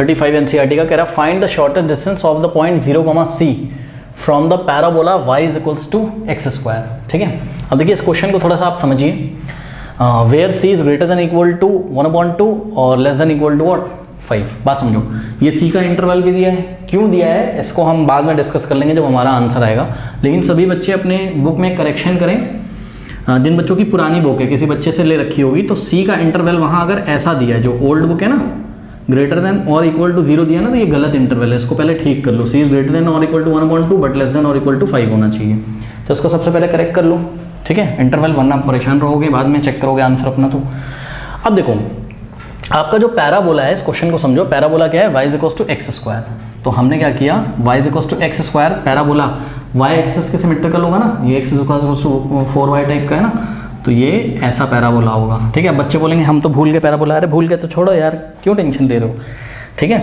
35 NCERT का कह रहा है find the shortest distance of the point 0, C from the parabola y is equals to x square. ठीक है, अब देखिए इस क्वेश्चन को थोड़ा सा आप समझिए। Where c is greater than equal to 1/2 और less than equal to what 5। बात समझो, ये c का इंटरवल भी दिया है, क्यों दिया है इसको हम बाद में डिस्कस कर लेंगे जब हमारा आंसर आएगा। लेकिन सभी बच्चे अपने बुक में करेक्शन करें, जिन बच्चों की पुरानी बुक है किसी बच्चे से ले रखी होगी तो c का इंटरवल वहाँ अगर ऐसा दिया है, जो ओल्ड बुक है ना, ग्रेटर देन और इक्वल टू 0 दिया ना, तो ये गलत इंटरवल है, इसको पहले ठीक कर लो। c इज ग्रेटर देन और equal to 1/2 but less than और इक्वल टू 5 होना चाहिए, तो इसको सबसे पहले करेक्ट कर लो। ठीक है, इंटरवल, वरना परेशान रहोगे, बाद में चेक करोगे आंसर अपना। तो अब देखो आपका जो पैराबोला है, इस क्वेश्चन को समझो, पैराबोला क्या है, y is equals to x square. तो हमने क्या किया, y is equals to x square, parabola y axis के सिमेट्रिकल होगा ना, ये x is equals to 4y type का है ना, तो ये ऐसा पैराबोला होगा। ठीक है, बच्चे बोलेंगे हम तो भूल गए पैराबोला, अरे भूल गए तो छोड़ो यार, क्यों टेंशन ले रहे हो। ठीक है,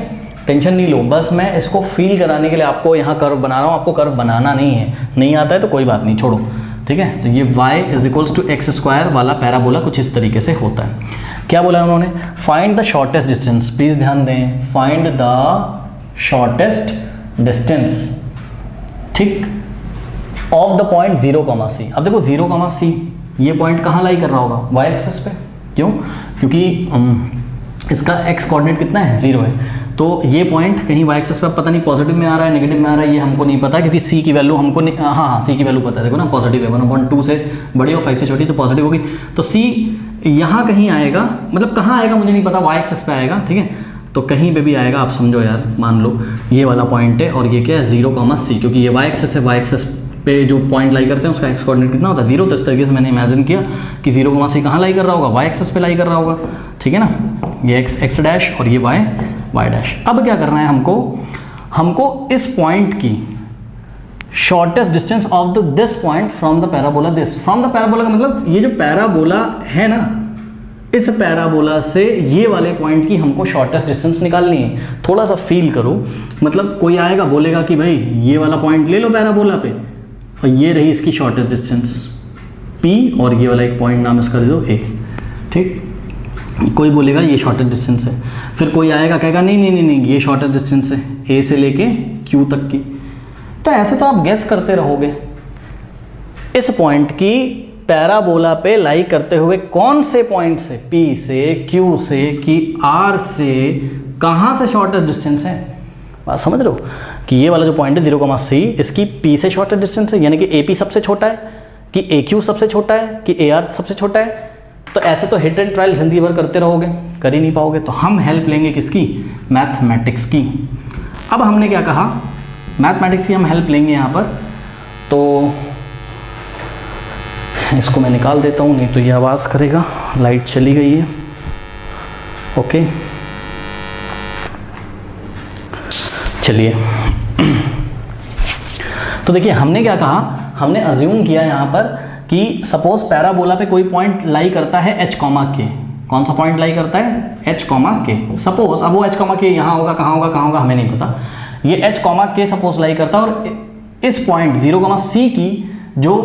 टेंशन नहीं लो, बस मैं इसको फील कराने के लिए आपको यहाँ कर्व बना रहा हूँ, आपको कर्व बनाना नहीं है, नहीं आता है तो कोई बात नहीं, छोड़ो। ठीक है, तो ये y is equals to x square वाला पैराबोला कुछ इस तरीके से होता है। क्या बोला उन्होंने, find the shortest distance, please ध्यान दें, फाइंड द शॉर्टेस्ट डिस्टेंस, ठीक, ऑफ द पॉइंट 0, C। अब देखो 0, C ये पॉइंट कहाँ लाई कर रहा होगा, y एक्सिस पे, क्यों, क्योंकि इसका x कोऑर्डिनेट कितना है, 0 है, तो ये पॉइंट कहीं y एक्सिस पे पता नहीं पॉजिटिव में आ रहा है नेगेटिव में आ रहा है, ये हमको नहीं पता, क्योंकि c की वैल्यू हमको नहीं, हाँ c की वैल्यू पता है, देखो ना पॉजिटिव है, 1/2 से बड़ी और 5 से छोटी तो पॉजिटिव होगी, तो c यहाँ कहीं आएगा, मतलब कहाँ आएगा मुझे नहीं पता, y एक्सिस पे आएगा। ठीक है, तो कहीं पे भी आएगा, आप समझो यार, मान लो ये वाला पॉइंट है और ये क्या है 0, C, क्योंकि ये y एक्सिस है, y एक्सिस पे जो पॉइंट लाई करते हैं उसका x कोऑर्डिनेट कितना होता है, 0, तो इस तरीके से मैंने इमेजिन किया कि 0, C कहाँ लाई कर रहा होगा, y एक्सिस पे लाई कर रहा होगा। ठीक है ना, ये x डैश और ये y डैश। अब क्या करना है हमको इस पॉइंट की shortest distance of the this point from the parabola this, from the parabola का मतलब ये जो पैराबोला है ना, इस पैराबोला से ये वाले पॉइंट की हमको शॉर्टेस्ट डिस्टेंस निकालनी है। थोड़ा सा फील करो, मतलब कोई आएगा बोलेगा कि भाई ये वाला पॉइंट ले लो पैराबोला पे, और ये रही इसकी शॉर्टेस्ट डिस्टेंस P, और ये वाला एक पॉइंट नाम इसका दे दो A। ठीक, कोई बोलेगा ये शॉर्टेस्ट डिस्टेंस है, फिर कोई आएगा कहेगा नहीं ये शॉर्टेस्ट डिस्टेंस है A से लेके Q तक की। तो ऐसे तो आप गेस करते रहोगे, इस पॉइंट की पैराबोला पे लाई करते हुए कौन से पॉइंट से, P से, Q से कि R से कहाँ से शॉर्टेस्ट डिस्टेंस है। बात समझ रहे हो कि ये वाला जो पॉइंट है 0, C, इसकी P से शॉर्टेस्ट डिस्टेंस है, यानी कि AP सबसे छोटा है, कि AQ सबसे छोटा है, कि AR सबसे छोटा है। तो ऐसे तो हिट एंड ट्रायल जिंदगी भर करते रहोगे, कर ही नहीं पाओगे। तो हम हेल्प लेंगे किसकी, मैथमेटिक्स की। अब हमने क्या कहा, मैथमेटिक्स की हम हेल्प लेंगे यहाँ पर। तो इसको मैं निकाल देता हूँ, नहीं तो ये आवाज़ करेगा। लाइट चली गई है, ओके चलिए। तो देखिए हमने क्या कहा, हमने अज्यूम किया यहाँ पर कि सपोज पैराबोला पे कोई पॉइंट लाई करता है h, K। कौन सा पॉइंट लाई करता है, h, K। सपोज अब वो h, K यहाँ होगा, कहाँ होगा हमें नहीं पता, ये h, K सपोज लाई करता है, और इस पॉइंट 0, C की जो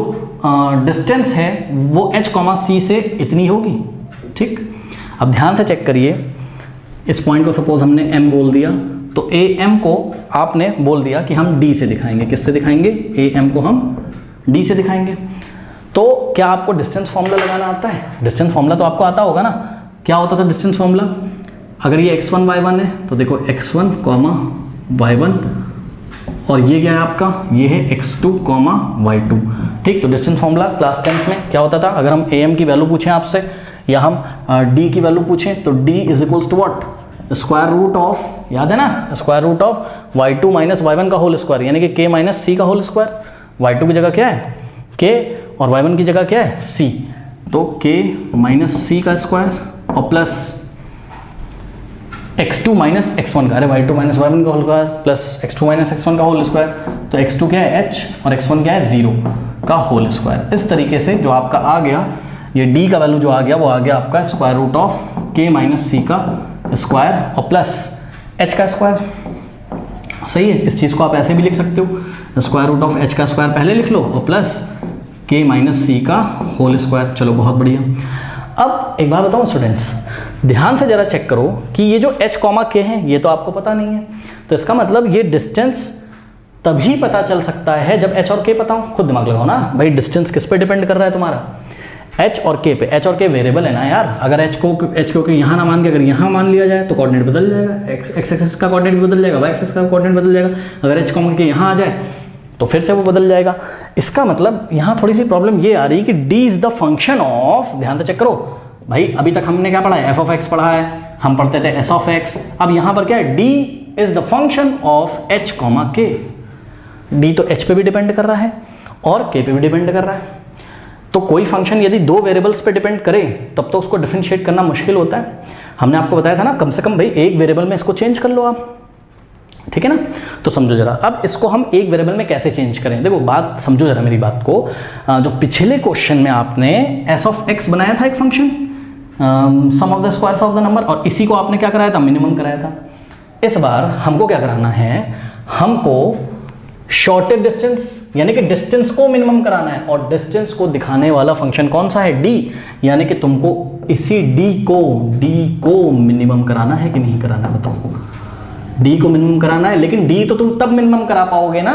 डिस्टेंस है वो h, C से इतनी होगी। ठीक, अब ध्यान से चेक करिए, इस पॉइंट को सपोज हमने m बोल दिया, तो AM को आपने बोल दिया कि हम D से दिखाएंगे। किससे दिखाएंगे, AM को हम D से दिखाएंगे। तो क्या आपको डिस्टेंस फॉर्मूला लगाना आता है, डिस्टेंस फॉर्मूला तो आपको आता होगा ना। क्या होता था डिस्टेंस फॉर्मूला, अगर ये x1, y1 है तो देखो x1, y1, और ये क्या है आपका, ये है x2, y2। ठीक, तो डिस्टेंस फॉर्मूला क्लास 10th में क्या होता था, अगर हम AM की वैल्यू पूछें आपसे या हम D की वैल्यू पूछें तो D is equals to what, square root of, याद है ना, square root of y2 minus y1 का होल स्क्वायर, यानी कि k माइनस c का होल स्क्वायर। y2 की जगह क्या है k और y1 की जगह क्या है c, तो k माइनस c का स्क्वायर और प्लस x2 माइनस x1 का, अरे y2 माइनस y1 का whole square plus x2 minus x1 का होल स्क्वायर, तो x2 क्या है h और x1 क्या है 0 का होल स्क्वायर। इस तरीके से जो आपका आ गया, ये d का वैल्यू जो आ गया वो आ गया आपका square root of k minus c का स्क्वायर और प्लस h का स्क्वायर। सही है, इस चीज़ को आप ऐसे भी लिख सकते हो, स्क्वायर रूट ऑफ h का स्क्वायर पहले लिख लो और प्लस k माइनस c का होल स्क्वायर। चलो बहुत बढ़िया। अब एक बात बताऊँ स्टूडेंट्स, ध्यान से जरा चेक करो कि ये जो h कॉमा के है ये तो आपको पता नहीं है, तो इसका मतलब ये डिस्टेंस तभी पता चल सकता है जब h और k पता हो। खुद दिमाग लगाओ ना भाई, डिस्टेंस किस पे डिपेंड कर रहा है तुम्हारा, h और k पे। h और k वेरिएबल है ना यार, अगर h को यहाँ ना मान के अगर यहाँ मान लिया जाए तो कोऑर्डिनेट बदल जाएगा, x एक्सिस का कोऑर्डिनेट भी बदल जाएगा, y एक्सिस का कोऑर्डिनेट बदल जाएगा। अगर h कॉमा के यहाँ आ जाए तो फिर से वो बदल जाएगा। इसका मतलब यहाँ थोड़ी सी प्रॉब्लम ये आ रही है कि d is the function of, ध्यान से चेक करो भाई, अभी तक हमने क्या पढ़ा है, f ऑफ x पढ़ा है, हम पढ़ते थे s ऑफ x। अब यहाँ पर क्या है, d is the function of h comma k। d तो h पे भी डिपेंड कर रहा है और k पे भी डिपेंड कर रहा है। तो कोई फंक्शन यदि दो वेरिएबल्स पे डिपेंड करे तब तो उसको डिफरेंशिएट करना मुश्किल होता है। हमने आपको बताया था ना, कम से कम भाई एक वेरिएबल में इसको चेंज कर लो आप, ठीक है ना। तो समझो जरा, अब इसको हम एक वेरिएबल में कैसे चेंज करें। देखो बात समझो जरा मेरी बात को, जो पिछले क्वेश्चन में आपने s ऑफ x बनाया था एक function, sum of the squares of the number, और इसी को आपने क्या कराया था, मिनिमम कराया था। इस बार हमको क्या कराना है, हमको शॉर्टेस्ट डिस्टेंस यानी कि डिस्टेंस को मिनिमम कराना है, और डिस्टेंस को दिखाने वाला फंक्शन कौन सा है, d। यानी कि तुमको इसी d को मिनिमम कराना है कि नहीं कराना है, बताओ। d को मिनिमम कराना है, लेकिन d तो तुम तब मिनिमम करा पाओगे ना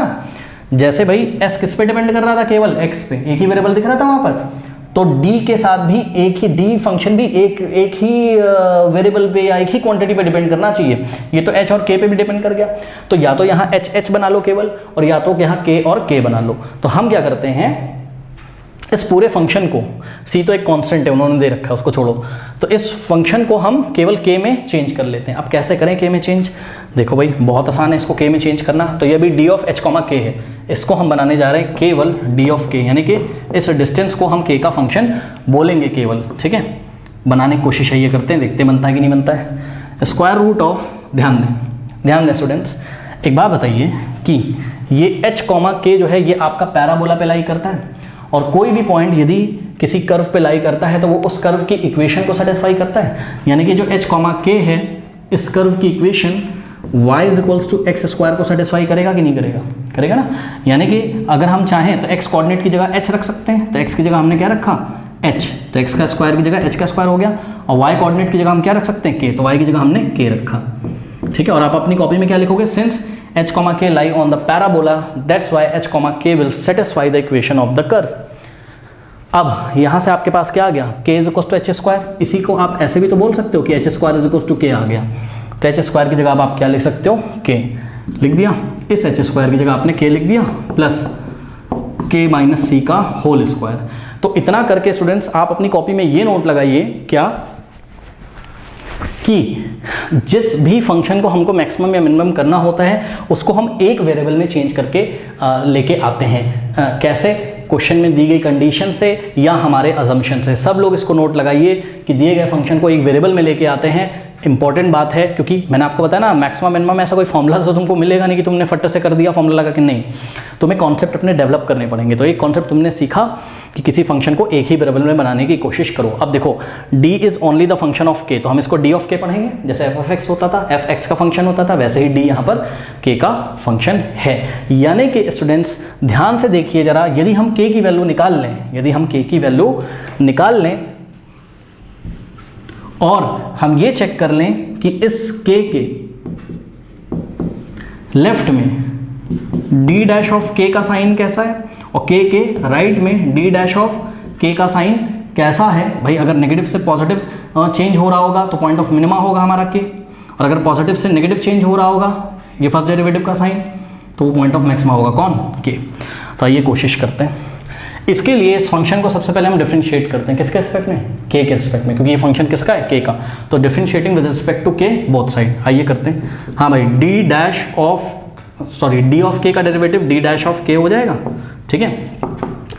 जैसे भाई s किस पे डिपेंड कर रहा था, केवल x पे, एक ही वेरिएबल दिख रहा था वहां पर, तो d के साथ भी एक ही d फंक्शन भी एक ही वेरिएबल पे या एक ही क्वांटिटी पे डिपेंड करना चाहिए। ये तो h और k पे भी डिपेंड कर गया, तो या तो यहाँ h बना लो केवल, और या तो यहाँ k और k बना लो। तो हम क्या करते हैं, इस पूरे फंक्शन को, c तो एक कांस्टेंट है उन्होंने दे रखा है, उसको छोड़ो, तो इस फंक्शन को हम केवल k में चेंज कर लेते हैं। अब कैसे करें k में चेंज, देखो भाई बहुत आसान है इसको k में चेंज करना। तो ये भी d of h comma k है, इसको हम बनाने जा रहे हैं केवल d ऑफ k, यानी कि इस डिस्टेंस को हम k का फंक्शन बोलेंगे केवल, ठीक है। बनाने की कोशिश है, ये करते हैं, देखते हैं बनता है कि नहीं बनता है। स्क्वायर रूट ऑफ, ध्यान दें स्टूडेंट्स, एक बात बताइए कि ये h कॉमा k जो है ये आपका पैराबोला पे लाई करता है, और कोई भी पॉइंट यदि किसी कर्व पे लाई करता है तो वो उस कर्व की इक्वेशन को सेटिस्फाई करता है। यानी कि जो h कॉमा k है, इस कर्व की equation y is equals to x square को सेटिस्फाई करेगा कि नहीं करेगा, करेगा ना। यानी कि अगर हम चाहें तो x कोऑर्डिनेट की जगह h रख सकते हैं, तो x की जगह हमने क्या रखा, h, तो x का स्क्वायर की जगह h का स्क्वायर हो गया, और y कोऑर्डिनेट की जगह हम क्या रख सकते हैं, k, तो y की जगह हमने k रखा, ठीक है। और आप अपनी कॉपी में क्या लिखोगे, since h comma k lie on the parabola that's y h comma k will satisfy the equation of the curve. अब यहाँ से आपके पास क्या आ गया, k is equals to h square. इसी को आप ऐसे भी तो बोल सकते हो कि h square is equals to k आ गया, तो एच स्क्वायर की जगह अब आप क्या लिख सकते हो, k लिख दिया, इस एच स्क्वायर की जगह आपने k लिख दिया, प्लस k माइनस सी का होल स्क्वायर। तो इतना करके स्टूडेंट्स आप अपनी कॉपी में ये नोट लगाइए क्या, कि जिस भी फंक्शन को हमको मैक्सिमम या मिनिमम करना होता है उसको हम एक वेरिएबल में चेंज करके लेके आते हैं। कैसे, क्वेश्चन में दी गई कंडीशन से या हमारे अजम्पशन से। सब लोग इसको नोट लगाइए कि दिए गए फंक्शन को एक वेरिएबल में लेके आते हैं। इंपॉर्टेंट बात है, क्योंकि मैंने आपको बताया ना मैक्सिमम मिनिमम ऐसा कोई फॉर्मूला तो तुमको मिलेगा नहीं कि तुमने फट से कर दिया फॉर्मूला लगा कि नहीं, तुम्हें कॉन्सेप्ट अपने डेवलप करने पड़ेंगे। तो एक कॉन्सेप्ट तुमने सीखा कि किसी फंक्शन को एक ही वेरिएबल में बनाने की कोशिश करो। अब देखो d is only the function of k, तो हम इसको d ऑफ k पढ़ेंगे, जैसे f ऑफ x होता था, f x का फंक्शन होता था, वैसे ही d यहाँ पर k का फंक्शन है। यानी कि स्टूडेंट्स ध्यान से देखिए जरा, यदि हम k की वैल्यू निकाल लें, और हम ये चेक कर लें कि इस k के लेफ्ट में d डैश ऑफ k का साइन कैसा है, और k के राइट में d डैश ऑफ k का साइन कैसा है। भाई अगर नेगेटिव से पॉजिटिव चेंज हो रहा होगा तो पॉइंट ऑफ मिनिमा होगा हमारा k, और अगर पॉजिटिव से नेगेटिव चेंज हो रहा होगा ये फर्स्ट डेरिवेटिव का साइन, तो वो पॉइंट ऑफ मैक्सिमा होगा कौन, k। तो आइए कोशिश करते हैं। इसके लिए इस फंक्शन को सबसे पहले हम डिफरेंशिएट करते हैं, किसके रिस्पेक्ट में, k के रिस्पेक्ट में, क्योंकि ये फंक्शन किसका है, k का। तो differentiating with respect to k both side. आइए करते हैं। हाँ भाई d ऑफ k का derivative d dash of k हो जाएगा, ठीक है,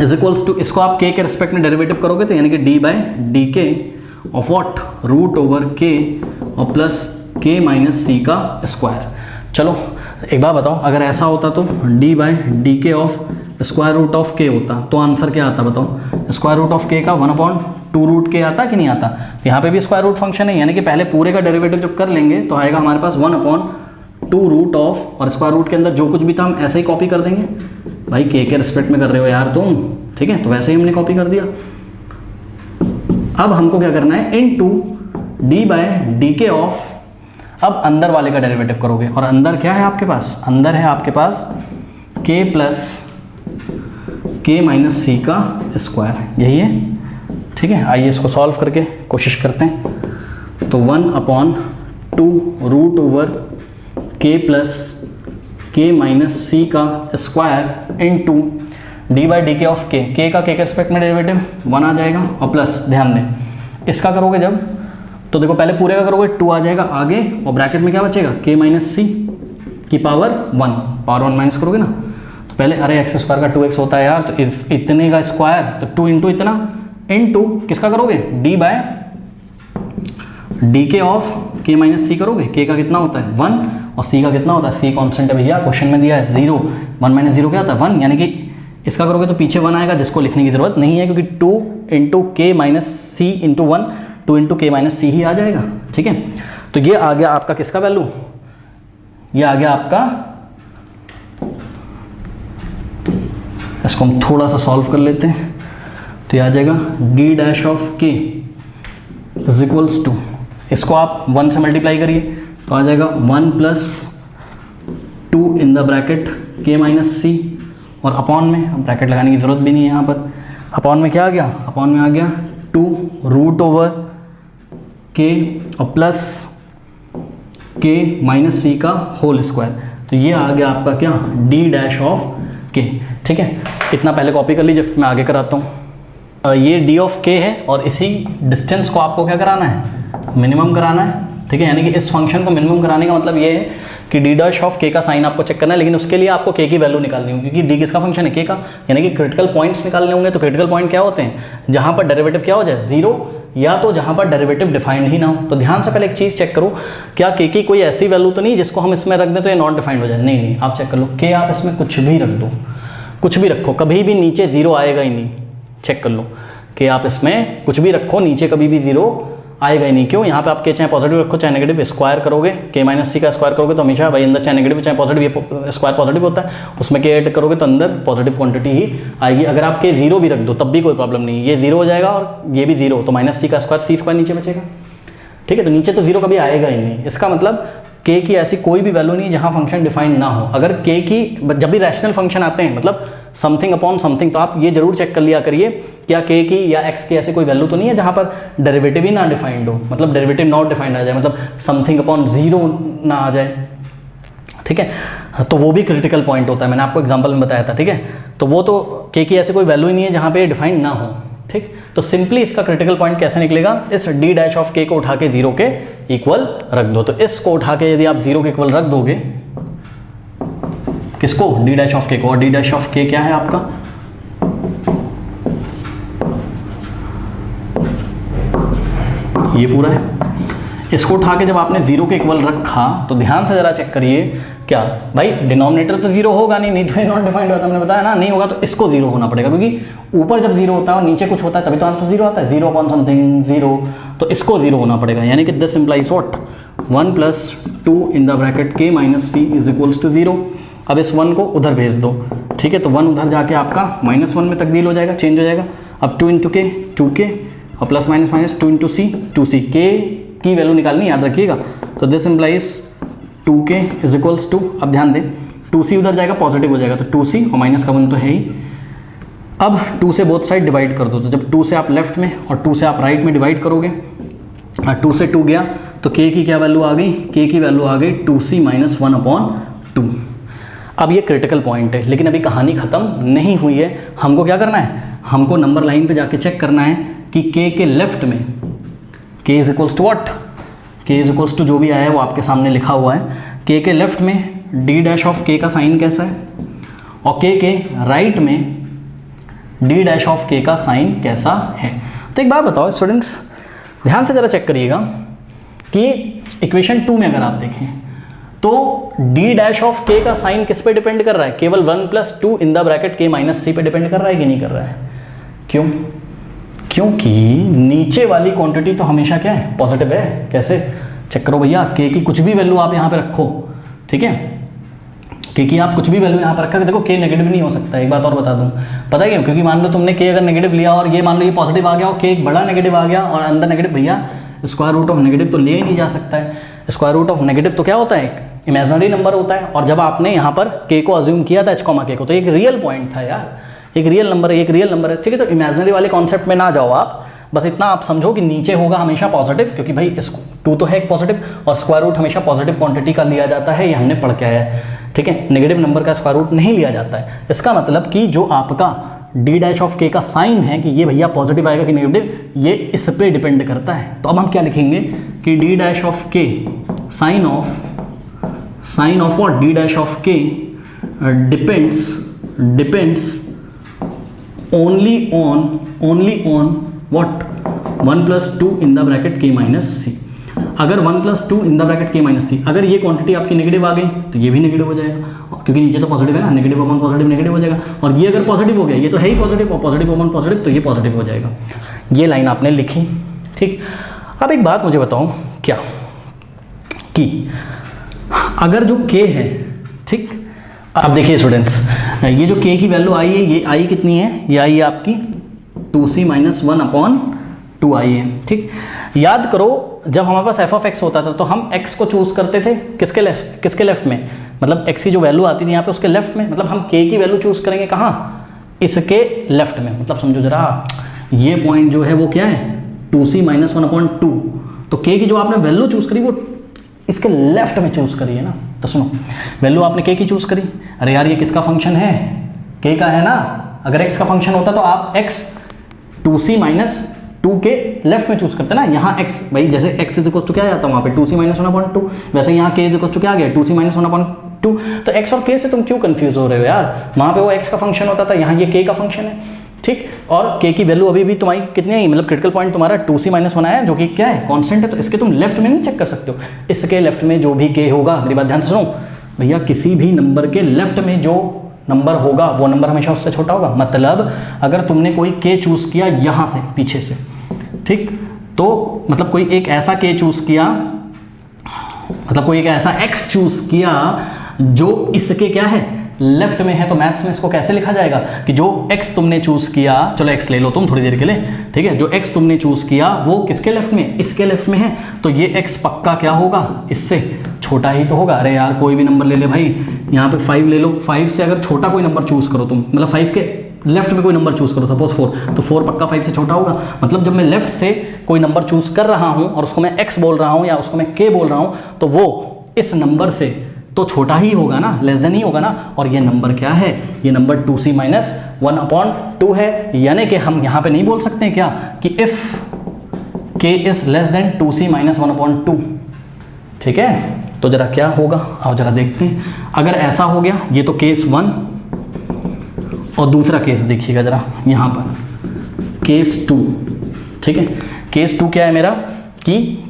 इज इक्वल्स टू, इसको आप k के रिस्पेक्ट में डेरिवेटिव करोगे तो यानी कि d by d k of what, root over k और प्लस k माइनस सी का स्क्वायर। चलो एक बार बताओ, अगर ऐसा होता तो d by d k of square root of k होता, तो आंसर क्या आता बताओ, स्क्वायर रूट ऑफ k का 1/2 रूट k आता कि नहीं आता। तो यहाँ पे भी स्क्वायर रूट फंक्शन है, यानी कि पहले पूरे का डेरिवेटिव जब कर लेंगे तो आएगा हमारे पास 1/2 रूट ऑफ, और स्क्वायर रूट के अंदर जो कुछ भी था हम ऐसे ही कॉपी कर देंगे। भाई k के रिस्पेक्ट में कर रहे हो यार तुम, ठीक है, तो वैसे ही हमने कॉपी कर दिया। अब हमको क्या करना है, into D bye d k of, अब अंदर वाले का डेरिवेटिव करोगे, और अंदर क्या है आपके पास, अंदर है आपके पास के प्लस के माइनस सी का स्क्वायर, यही है, ठीक है। आइए इसको सॉल्व करके कोशिश करते हैं। तो 1/2 रूट ओवर के प्लस के माइनस सी का square into D by D k of के का के रिस्पेक्ट में डेरिवेटिव 1 आ जाएगा, और प्लस ध्यान दें इसका करोगे जब, तो देखो पहले पूरे का करोगे 2 आ जाएगा आगे, और ब्रैकेट में क्या बचेगा के माइनस सी की पावर 1, पावर 1 माइनस करोगे ना, तो पहले अरे एक्स स्क्वायर का 2x होता है यार, तो इतने का स्क्वायर तो 2 इंटू इतना इंटू किसका करोगे D bye d k of के माइनस सी करोगे, के का कितना होता है 1 और सी का कितना होता है, सी कॉन्स्टेंट है भैया, क्वेश्चन में दिया है 0, 1 माइनस 0 क्या होता है 1, यानी कि इसका करोगे तो पीछे 1 आएगा जिसको लिखने की जरूरत नहीं है, क्योंकि 2 इंटू के माइनस सी इंटू 1, 2 इंटू के माइनस सी ही आ जाएगा, ठीक है। तो ये आ गया आपका किसका वैल्यू, ये आ गया आपका, इसको हम थोड़ा सा सॉल्व कर लेते हैं, तो ये आ जाएगा डी डैश ऑफ के इज इक्वल्स टू, इसको आप 1 से मल्टीप्लाई करिए तो आ जाएगा 1 प्लस 2 इन द ब्रैकेट के माइनस सी, और अपॉन में, अब ब्रैकेट लगाने की ज़रूरत भी नहीं है यहाँ पर, अपॉन में क्या आ गया, अपॉन में आ गया 2 रूट ओवर के और प्लस के माइनस सी का होल स्क्वायर, तो ये आ गया आपका क्या डी डैश ऑफ के, ठीक है। इतना पहले कॉपी कर लीजिए, मैं आगे कराता हूँ। ये डी ऑफ के है, और इसी डिस्टेंस को आपको क्या कराना है, मिनिमम कराना है, ठीक है। यानी कि इस फंक्शन को मिनिमम कराने का मतलब ये है कि डी डैश ऑफ के का साइन आपको चेक करना है, लेकिन उसके लिए आपको के की वैल्यू निकालनी होगी, क्योंकि डी किसका फंक्शन है, के का, यानी कि क्रिटिकल पॉइंट्स निकालने होंगे। तो क्रिटिकल पॉइंट क्या होते हैं, जहाँ पर डेरिवेटिव क्या हो जाए 0, या तो जहाँ पर डेरिवेटिव डिफाइंड ही ना हो। तो ध्यान से पहले एक चीज़ चेक करो, क्या के की कोई ऐसी वैल्यू तो नहीं जिसको हम इसमें रख दें तो ये नॉट डिफाइंड हो जाए, नहीं, आप चेक कर लो, के आप इसमें कुछ भी रख दो, कुछ भी रखो, कभी भी नीचे 0 आएगा ही नहीं, चेक कर लो कि आप इसमें कुछ भी रखो नीचे कभी भी 0 आएगा ही नहीं। क्यों, यहाँ पे आप के चाहे पॉजिटिव रखो चाहे नेगेटिव, स्क्वायर करोगे के माइनस सी का स्क्वायर करोगे तो हमेशा भाई अंदर चाहे नेगेटिव चाहे पॉजिटिव, ये स्क्वायर पॉजिटिव होता है, उसमें के ऐड करोगे तो अंदर पॉजिटिव क्वांटिटी ही आएगी। अगर आप के 0 भी रख दो तब भी कोई प्रॉब्लम नहीं, ये 0 हो जाएगा और ये भी 0, तो माइनस सी का स्क्वायर, सी स्क्वायर नीचे बचेगा, ठीक है। तो नीचे तो 0 कभी आएगा ही नहीं, इसका मतलब के की ऐसी कोई भी वैल्यू नहीं जहाँ फंक्शन डिफाइंड ना हो। अगर के की, जब भी रैशनल फंक्शन आते हैं, मतलब समथिंग अपॉन समथिंग, तो आप ये जरूर चेक कर लिया करिए क्या के की या एक्स की ऐसी कोई वैल्यू तो नहीं है जहाँ पर डेरिवेटिव ही ना डिफाइंड हो, मतलब डेरिवेटिव नॉट डिफाइंड आ जाए, मतलब समथिंग अपॉन 0 ना आ जाए, ठीक है। तो वो भी क्रिटिकल पॉइंट होता है, मैंने आपको एग्जांपल में बताया था, ठीक है। तो वो तो के की ऐसी कोई वैल्यू ही नहीं है जहाँ पे डिफाइंड ना हो, ठीक। तो सिंपली इसका क्रिटिकल पॉइंट कैसे निकलेगा, इस डी डैश ऑफ के को उठा के 0 के इक्वल रख दो। तो इसको उठा के यदि आप 0 के इक्वल रख दोगे, किसको, डी डैश ऑफ के को, और डी डैश ऑफ के क्या है आपका, ये पूरा है। इसको उठा के जब आपने 0 के इक्वल रखा तो ध्यान से जरा चेक करिए, क्या भाई डिनोमिनेटर तो 0 होगा नहीं, नहीं तो नॉट डिफाइंड होता, हमने बताया ना, नहीं होगा तो इसको 0 होना पड़ेगा, क्योंकि ऊपर जब 0 होता है और नीचे कुछ होता है तभी तो आंसर 0 आता है, 0 अपॉन समथिंग 0, तो इसको 0 होना पड़ेगा। यानी कि this implies what, 1 plus 2 in the bracket के minus C is equals to 0। अब इस 1 को उधर भेज दो, ठीक है। तो 1 उधर जाके आपका -1 में तब्दील हो जाएगा, चेंज हो जाएगा। अब 2 इंटू के 2 और plus minus minus 2 into c 2c, k की वैल्यू निकालनी याद रखिएगा। तो this implies 2k is equals to, अब ध्यान दें 2c उधर जाएगा पॉजिटिव हो जाएगा, तो 2c और माइनस का 1 तो है ही। अब 2 से बोथ साइड डिवाइड कर दो, तो जब 2 से आप लेफ्ट में और 2 से आप राइट में डिवाइड करोगे, 2 से 2 गया तो k की क्या वैल्यू आ गई, k की वैल्यू आ गई 2c माइनस 1/2। अब ये क्रिटिकल पॉइंट है, लेकिन अभी कहानी ख़त्म नहीं हुई है। हमको क्या करना है, हमको नंबर लाइन पे जाके चेक करना है कि k के लेफ्ट में k is equals to what, k is equals to जो भी आया है वो आपके सामने लिखा हुआ है। k के लेफ्ट में d डैश ऑफ k का साइन कैसा है, और k के राइट में d डैश ऑफ k का साइन कैसा है। तो एक बात बताओ स्टूडेंट्स, ध्यान से ज़रा चेक करिएगा कि इक्वेशन 2 में अगर आप देखें तो d डैश ऑफ k का साइन किस पे डिपेंड कर रहा है, केवल 1 plus 2 in the bracket k minus C पे डिपेंड कर रहा है कि नहीं कर रहा है। क्यों, क्योंकि नीचे वाली क्वांटिटी तो हमेशा क्या है, पॉजिटिव है। कैसे, चेक करो भैया, k की कुछ भी वैल्यू आप यहाँ पे रखो, ठीक है, k की आप कुछ भी वैल्यू यहाँ पर रखा, देखो k नेगेटिव नहीं हो सकता। एक बात और बता दूँ, पता है क्यों, क्योंकि मान लो तुमने k अगर नेगेटिव लिया और ये मान लो ये पॉजिटिव आ गया और k एक बड़ा नेगेटिव आ गया और अंदर नेगेटिव, भैया स्क्वायर रूट ऑफ नेगेटिव तो ले ही नहीं जा सकता है। स्क्वायर रूट ऑफ नेगेटिव तो क्या होता है, एक इमेजिनरी नंबर होता है। और जब आपने यहाँ पर k को अज्यूम किया था h, k को, तो एक रियल पॉइंट था यार, एक रियल नंबर है, एक रियल नंबर है, ठीक है। तो इमेजिनरी वाले कॉन्सेप्ट में ना जाओ आप, बस इतना आप समझो कि नीचे होगा हमेशा पॉजिटिव, क्योंकि भाई इस 2 तो है एक पॉजिटिव, और स्क्वायर रूट हमेशा पॉजिटिव क्वांटिटी का लिया जाता है, ये हमने पढ़ के आया है, ठीक है। नेगेटिव नंबर का स्क्वायर रूट नहीं लिया जाता है। इसका मतलब कि जो आपका d डैश ऑफ k का साइन है कि ये भैया पॉजिटिव आएगा कि नेगेटिव, ये इस पे डिपेंड करता है। तो अब हम क्या लिखेंगे कि d dash of k sign of what, d dash of k depends only on what 1 plus 2 in the bracket k minus c। अगर 1 plus 2 in the bracket k minus c, अगर ये क्वांटिटी आपकी नेगेटिव आ गई तो ये भी negative हो जाएगा, क्योंकि नीचे तो पॉजिटिव है ना, नेगेटिव अपॉन पॉजिटिव नेगेटिव हो जाएगा। और ये अगर पॉजिटिव हो गया, ये तो है ही पॉजिटिव, और पॉजिटिव अपॉन पॉजिटिव तो ये पॉजिटिव हो जाएगा। ये लाइन आपने लिखी, ठीक। अब एक बात मुझे बताओ क्या, कि अगर जो k है, ठीक, अब देखिए स्टूडेंट्स, ये जो k की वैल्यू आई है, ये आई कितनी है, ये आई है आपकी 2c माइनस 1/2i है, ठीक। याद करो जब हमारे पास f ऑफ x होता था तो हम x को चूज करते थे किसके लेफ्ट में, मतलब x की जो वैल्यू आती थी यहाँ पे उसके लेफ्ट में, मतलब हम k की वैल्यू चूज करेंगे कहाँ, इसके लेफ्ट में। मतलब समझो जरा, ये पॉइंट जो है वो क्या है 2c माइनस 1/2, तो k की जो आपने वैल्यू चूज करी वो इसके लेफ्ट में चूज करी है ना। तो सुनो, वैल्यू आपने k की चूज करी, अरे यार ये किसका फंक्शन है, k का है ना। अगर x का फंक्शन होता तो आप x 2c माइनस 2 के लेफ्ट में चूज करते ना। यहाँ x भाई जैसे x इज इक्वल टू क्या आ जाता है वहाँ पे 2c माइनस 1/2, वैसे यहाँ k इज इक्वल टू क्या आ गया 2c माइनस 1/2। तो x और k से तुम क्यों कंफ्यूज हो रहे हो यार, वहाँ पे वो x का फंक्शन होता था, यहाँ ये k का फंक्शन है, ठीक। और k की वैल्यू अभी भी तुम्हारी कितनी है, मतलब क्रिटिकल पॉइंट तुम्हारा 2c माइनस 1 आया, जो कि क्या है कांस्टेंट है। तो इसके तुम लेफ्ट में नहीं चेक कर सकते हो, इसके लेफ्ट में जो भी k होगा, मेरी बात ध्यान से सुनो भैया, किसी भी नंबर के लेफ्ट में जो नंबर होगा वो नंबर हमेशा उससे छोटा होगा। मतलब अगर तुमने कोई k चूज किया यहाँ से पीछे से, ठीक, तो मतलब कोई एक ऐसा k चूज किया, मतलब कोई एक ऐसा x चूज किया जो इसके क्या है लेफ्ट में है, तो मैथ्स में इसको कैसे लिखा जाएगा कि जो x तुमने चूज किया, चलो x ले लो तुम थोड़ी देर के लिए, ठीक है, जो x तुमने चूज किया वो किसके लेफ्ट में, इसके लेफ्ट में है, तो ये x पक्का क्या होगा, इससे छोटा ही तो होगा। अरे यार कोई भी नंबर ले ले भाई, यहाँ पे 5 ले लो, 5 से अगर छोटा कोई नंबर चूज करो तुम, मतलब 5 के लेफ्ट में कोई नंबर चूज करो, सपोज 4, तो 4 पक्का 5 से छोटा होगा। मतलब जब मैं लेफ्ट से कोई नंबर चूज कर रहा हूँ और उसको मैं x बोल रहा हूँ या उसको मैं k बोल रहा हूँ, तो वो इस नंबर से तो छोटा ही होगा ना, लेस देन ही होगा ना। और ये नंबर क्या है, ये नंबर 2c माइनस 1/2 है। यानी कि हम यहाँ पे नहीं बोल सकते हैं क्या कि if k is less than 2c minus 1/2, ठीक है। तो जरा क्या होगा, आओ जरा देखते हैं। अगर ऐसा हो गया, ये तो केस 1, और दूसरा केस देखिएगा जरा यहाँ पर केस 2, ठीक है। केस 2 क्या है मेरा, कि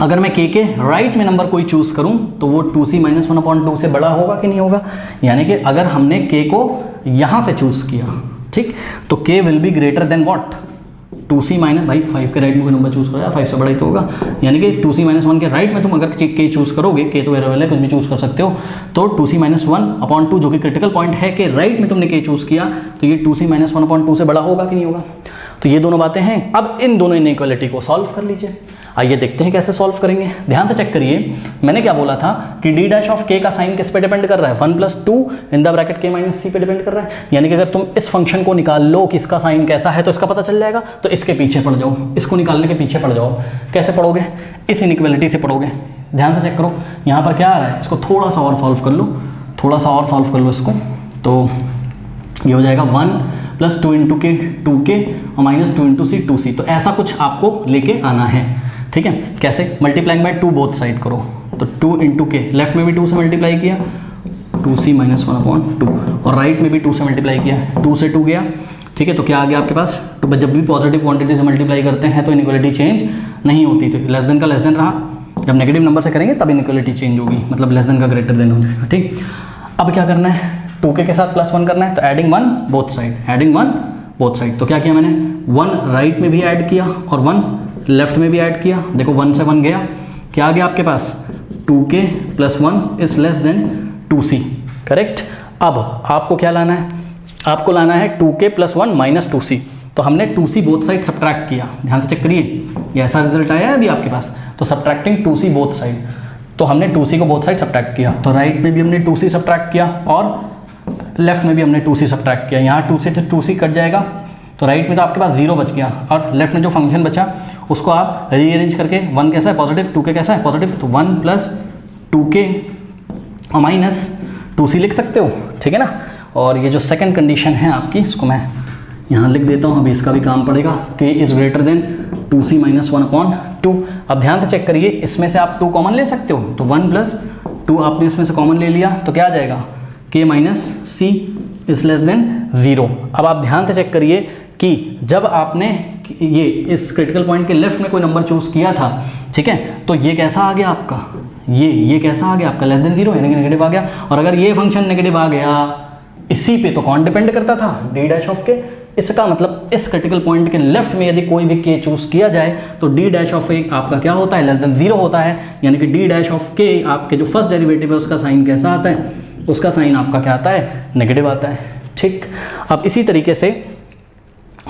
अगर मैं k के राइट में नंबर कोई चूज करूं तो वो 2c माइनस 1/2 से बड़ा होगा कि नहीं होगा। यानी कि अगर हमने k को यहां से चूज किया, ठीक, तो k will be greater than what 2c minus, भाई 5 के राइट में कोई नंबर चूज करो यार, 5 से बड़ा ही तो होगा। यानी कि 2c माइनस 1 के राइट में तुम अगर k चूज करोगे, k तो वेरिएबल है कुछ भी चूज कर सकते हो, तो 2c माइनस 1/2 जो कि क्रिटिकल पॉइंट है कि राइट में तुमने k चूज किया, तो ये 2c माइनस 1/2 से बड़ा होगा कि नहीं होगा। तो ये दोनों बातें हैं। अब इन दोनों इनइक्वालिटी को सॉल्व कर लीजिए। आइए देखते हैं कैसे सॉल्व करेंगे। ध्यान से चेक करिए, मैंने क्या बोला था कि d डैश ऑफ k का साइन किस पे डिपेंड कर रहा है, 1 + 2 in the bracket k minus c पे डिपेंड कर रहा है। यानी कि अगर तुम इस फंक्शन को निकाल लो कि इसका साइन कैसा है तो इसका पता चल जाएगा। तो इसके पीछे पड़ जाओ, इसको निकालने के पीछे पड़ जाओ। कैसे पढ़ोगे, इस इनइक्वालिटी से पढ़ोगे। ध्यान से चेक करो, यहाँ पर क्या आ रहा है, इसको थोड़ा सा और सॉल्व कर लो, थोड़ा सा और सॉल्व कर लो इसको, तो ये हो जाएगा 1 + 2 × k 2k और -2 × c 2c। तो ऐसा कुछ आपको लेके आना है, ठीक है। कैसे, मल्टीप्लाइंग बाय 2 बोथ साइड करो, तो 2 × k, लेफ्ट में भी 2 से मल्टीप्लाई किया 2c माइनस 1/2, और राइट में भी 2 से मल्टीप्लाई किया, 2 से 2 गया, ठीक है। तो क्या आ गया आपके पास, तो जब भी पॉजिटिव क्वांटिटी से मल्टीप्लाई करते हैं तो इनइक्वालिटी चेंज नहीं होती। तो लेस देन का लेस देन रहा, जब नेगेटिव नंबर से करेंगे तब इनइक्वालिटी चेंज होगी, मतलब लेस देन का ग्रेटर देन हो जाएगा, ठीक। अब क्या करना है, 2k के साथ +1 करना है, तो adding 1 both side, adding 1 both side. तो क्या किया मैंने, 1 राइट में भी ऐड किया और 1 लेफ्ट में भी ऐड किया। देखो 1 से 1 गया, क्या आ गया आपके पास, 2k + 1 is less than 2c, correct. अब आपको क्या लाना है, आपको लाना है 2k + 1 - 2c। तो हमने 2c बोथ साइड सब्ट्रैक्ट किया, ध्यान से चेक करिए, ये ऐसा रिजल्ट आया है अभी आपके पास। तो सब्ट्रैक्टिंग 2c बोथ साइड, तो हमने 2c को बोथ साइड सब्ट्रैक्ट किया, तो राइट में भी हमने 2c सब्ट्रैक्ट किया और लेफ्ट में भी हमने 2c सब्ट्रैक्ट किया। यहाँ 2 से 2c कट जाएगा, तो राइट में तो आपके पास 0 बच गया और लेफ्ट में जो फंक्शन बचा उसको आप रीअरेंज करके 1 कैसा है पॉजिटिव, 2k कैसा है पॉजिटिव, तो 1 प्लस 2k माइनस 2c लिख सकते हो, ठीक है ना। और ये जो सेकंड कंडीशन है आपकी, इसको मैं यहाँ लिख देता हूँ, अभी इसका भी काम पड़ेगा, k is greater than 2c minus 1/2। अब ध्यान से चेक करिए, इसमें से आप 2 कॉमन ले सकते हो, तो 1 प्लस 2 आपने इसमें से कॉमन ले लिया, तो क्या आ जाएगा k minus c is less than 0। अब आप ध्यान से चेक करिए कि जब आपने ये इस क्रिटिकल पॉइंट के लेफ्ट में कोई नंबर चूज़ किया था, ठीक है, तो ये कैसा आ गया आपका, ये कैसा आ गया आपका लेस देन 0, यानी कि नेगेटिव आ गया। और अगर ये फंक्शन नेगेटिव आ गया इसी पे, तो कौन डिपेंड करता था, d डैश ऑफ k। इसका मतलब इस क्रिटिकल पॉइंट के लेफ्ट में यदि कोई भी k चूज़ किया जाए तो d डैश ऑफ k आपका क्या होता है, लेस देन 0 होता है, यानी कि d डैश ऑफ k आपके जो फर्स्ट डेरिवेटिव है उसका साइन कैसा आता है, उसका साइन आपका क्या आता है, नेगेटिव आता है, ठीक। अब इसी तरीके से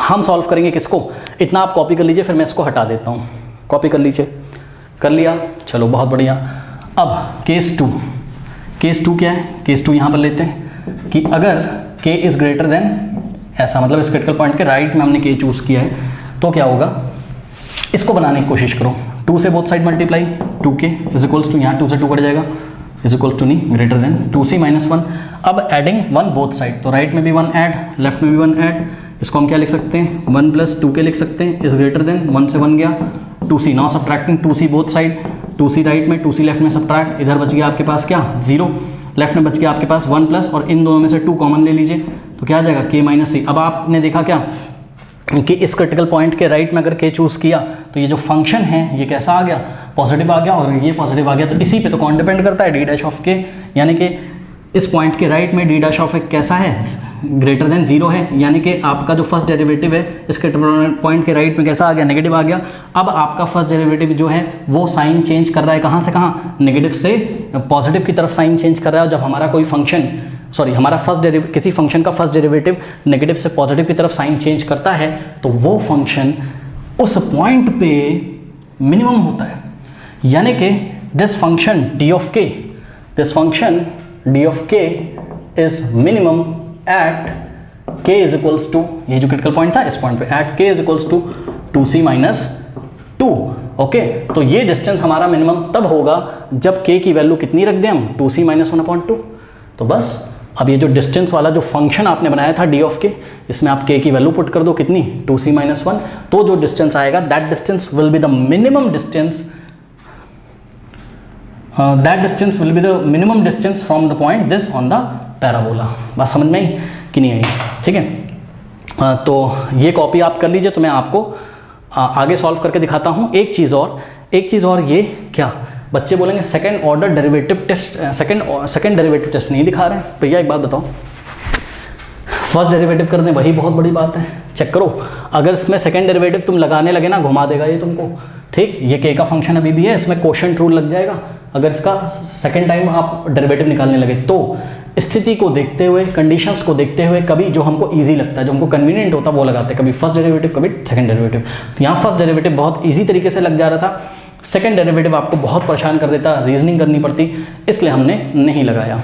हम सॉल्व करेंगे किसको, इतना आप कॉपी कर लीजिए, फिर मैं इसको हटा देता हूँ, कॉपी कर लीजिए, कर लिया, चलो बहुत बढ़िया। अब केस 2 क्या है, केस 2 यहाँ पर लेते हैं कि अगर k इज़ ग्रेटर देन ऐसा, मतलब इस क्रिटिकल पॉइंट के राइट में हमने k चूज़ किया है, तो क्या होगा, इसको बनाने की कोशिश करो, 2 से both side multiply, 2k is equals to, यहाँ 2 से 2 कट जाएगा, इज इक्वल टू नहीं ग्रेटर देन 2c माइनस 1। अब एडिंग 1 बोथ साइड, तो राइट में भी 1 ऐड, लेफ्ट में भी 1 ऐड, इसको हम क्या लिख सकते हैं, 1 प्लस 2k लिख सकते हैं, इज ग्रेटर देन 1 से 1 गया 2c, now subtracting 2c both side, 2c right में 2c लेफ्ट में सब्ट्रैक्ट, इधर बच गया आपके पास क्या 0, लेफ्ट में बच गया आपके पास 1 प्लस, और इन दोनों में से 2 कॉमन ले लीजिए, तो क्या आ जाएगा k माइनस c। अब आपने देखा क्या कि इस क्रिटिकल पॉइंट के राइट में अगर k चूज़ किया तो ये जो फंक्शन है ये कैसा आ गया, पॉजिटिव आ गया, और ये पॉजिटिव आ गया, तो इसी पे तो कौन डिपेंड करता है, d डैश ऑफ k, यानी कि इस पॉइंट के राइट में d डैश ऑफ k कैसा है, ग्रेटर देन 0 है, यानी कि आपका जो फर्स्ट डेरिवेटिव है इस क्रिटिकल पॉइंट के राइट में कैसा आ गया, नेगेटिव आ गया। अब आपका फर्स्ट डेरिवेटिव जो है वो साइन चेंज कर रहा है, कहाँ से कहाँ, नेगेटिव से पॉजिटिव की तरफ साइन चेंज कर रहा है। जब हमारा कोई फंक्शन हमारा किसी फंक्शन का फर्स्ट डेरिवेटिव नेगेटिव से पॉजिटिव की तरफ साइन चेंज करता है तो वो फंक्शन उस पॉइंट पे मिनिमम होता है, यानी कि this function d of k is minimum at k is equals to, ये जो क्रिटिकल पॉइंट था इस पॉइंट पे, at k is equals to 2c minus 2। Okay, तो ये डिस्टेंस हमारा मिनिमम तब होगा जब k की वैल्यू कितनी रख दें हम, 2c माइनस 1/2। तो बस अब ये जो डिस्टेंस वाला जो फंक्शन आपने बनाया था d ऑफ k, इसमें आप k की वैल्यू पुट कर दो कितनी, 2c माइनस 1, तो जो डिस्टेंस आएगा that distance will be the minimum distance from the point this on the parabola. बात समझ में आई कि नहीं आई, ठीक है। तो ये कॉपी आप कर लीजिए, तो मैं आपको आगे सॉल्व करके दिखाता हूँ। एक चीज़ और ये क्या, बच्चे बोलेंगे second order derivative test, second derivative test नहीं दिखा रहे हैं। भैया एक बात बताओ, फर्स्ट डेरिवेटिव कर दें वही बहुत बड़ी बात है। चेक करो, अगर इसमें सेकंड डेरिवेटिव तुम लगाने लगे ना, घुमा देगा ये तुमको, ठीक। ये k का फंक्शन अभी भी है, इसमें क्वोशिएंट रूल लग जाएगा अगर इसका सेकंड टाइम आप डेरिवेटिव निकालने लगे। तो स्थिति को देखते हुए, कंडीशंस को देखते हुए, कभी जो हमको इजी लगता है, जो हमको कन्वीनियंट होता है वो लगाते हैं, कभी फर्स्ट डेरिवेटिव कभी सेकंड डेरिवेटिव। तो यहाँ फर्स्ट डेरिवेटिव बहुत ईजी तरीके से लग जा रहा था, सेकंड डेरिवेटिव आपको बहुत परेशान कर देता, रीजनिंग करनी पड़ती, इसलिए हमने नहीं लगाया।